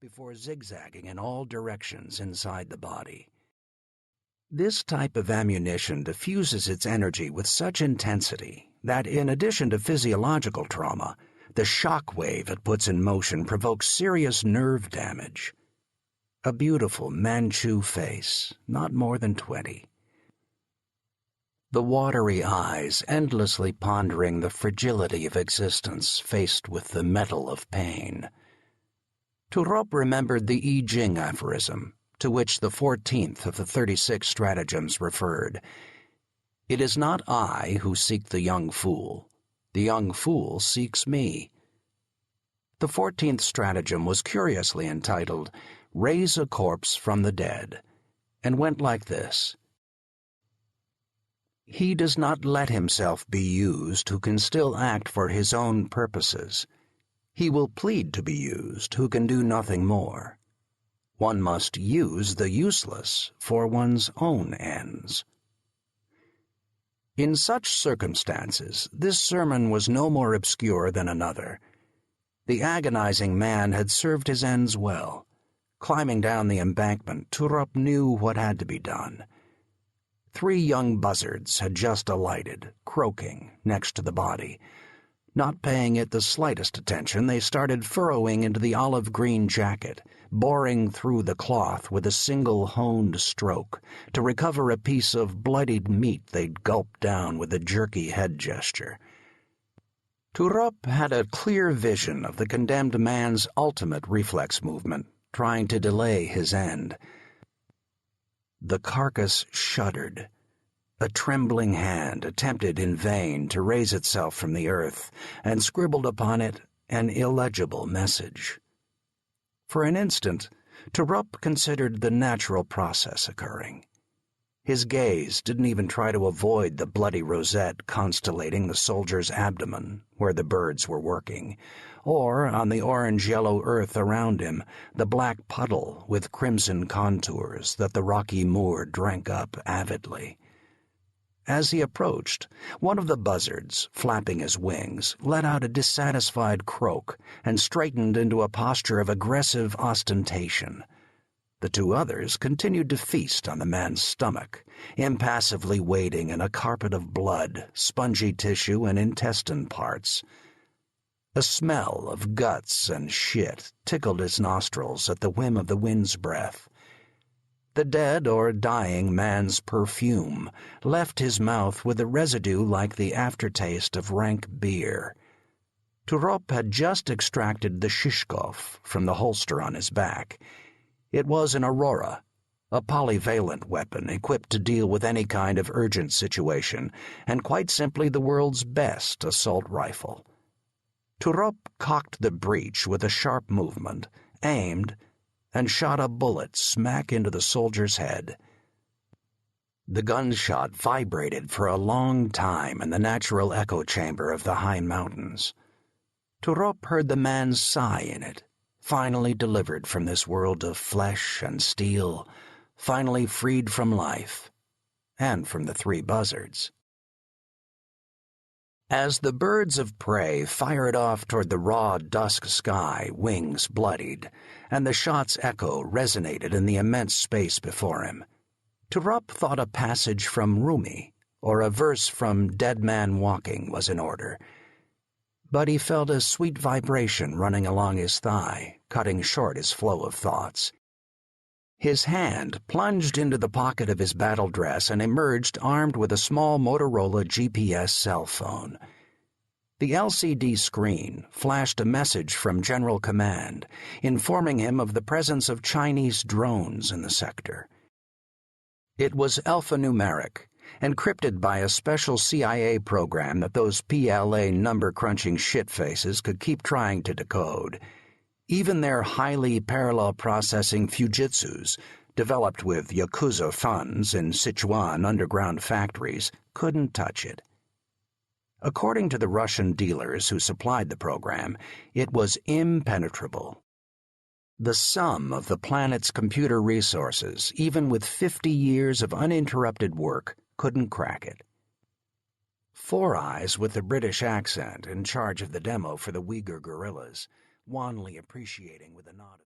before zigzagging in all directions inside the body. This type of ammunition diffuses its energy with such intensity that, in addition to physiological trauma, the shock wave it puts in motion provokes serious nerve damage. A beautiful Manchu face, not more than 20. The watery eyes endlessly pondering the fragility of existence faced with the metal of pain. Toorop remembered the I Ching aphorism, to which the 14th of the 36 stratagems referred. It is not I who seek the young fool seeks me. The 14th stratagem was curiously entitled, Raise a Corpse from the Dead, and went like this. He does not let himself be used who can still act for his own purposes. He will plead to be used who can do nothing more. One must use the useless for one's own ends. In such circumstances, this sermon was no more obscure than another. The agonizing man had served his ends well. Climbing down the embankment, Toorop knew what had to be done. 3 young buzzards had just alighted, croaking, next to the body. Not paying it the slightest attention, they started furrowing into the olive-green jacket, boring through the cloth with a single honed stroke, to recover a piece of bloodied meat they'd gulped down with a jerky head gesture. Toorop had a clear vision of the condemned man's ultimate reflex movement, trying to delay his end. The carcass shuddered. A trembling hand attempted in vain to raise itself from the earth and scribbled upon it an illegible message. For an instant, Toorop considered the natural process occurring. His gaze didn't even try to avoid the bloody rosette constellating the soldier's abdomen where the birds were working, or on the orange-yellow earth around him, the black puddle with crimson contours that the rocky moor drank up avidly. As he approached, one of the buzzards, flapping his wings, let out a dissatisfied croak and straightened into a posture of aggressive ostentation. The 2 others continued to feast on the man's stomach, impassively wading in a carpet of blood, spongy tissue, and intestine parts. A smell of guts and shit tickled his nostrils at the whim of the wind's breath. The dead or dying man's perfume left his mouth with a residue like the aftertaste of rank beer. Toorop had just extracted the shishkov from the holster on his back. It was an Aurora, a polyvalent weapon equipped to deal with any kind of urgent situation, and quite simply the world's best assault rifle. Toorop cocked the breech with a sharp movement, aimed, and shot a bullet smack into the soldier's head. The gunshot vibrated for a long time in the natural echo chamber of the high mountains. Toorop heard the man's sigh in it, finally delivered from this world of flesh and steel, finally freed from life, and from the 3 buzzards. As the birds of prey fired off toward the raw dusk sky, wings bloodied, and the shot's echo resonated in the immense space before him, Toorop thought a passage from Rumi or a verse from Dead Man Walking was in order. But he felt a sweet vibration running along his thigh, cutting short his flow of thoughts. His hand plunged into the pocket of his battle dress and emerged armed with a small Motorola GPS cell phone. The LCD screen flashed a message from General Command, informing him of the presence of Chinese drones in the sector. It was alphanumeric, encrypted by a special CIA program that those PLA number-crunching shitfaces could keep trying to decode. Even their highly parallel processing Fujitsus, developed with Yakuza funds in Sichuan underground factories, couldn't touch it. According to the Russian dealers who supplied the program, it was impenetrable. The sum of the planet's computer resources, even with 50 years of uninterrupted work, couldn't crack it. Four Eyes with the British accent in charge of the demo for the Uyghur guerrillas, wanly appreciating with a nod.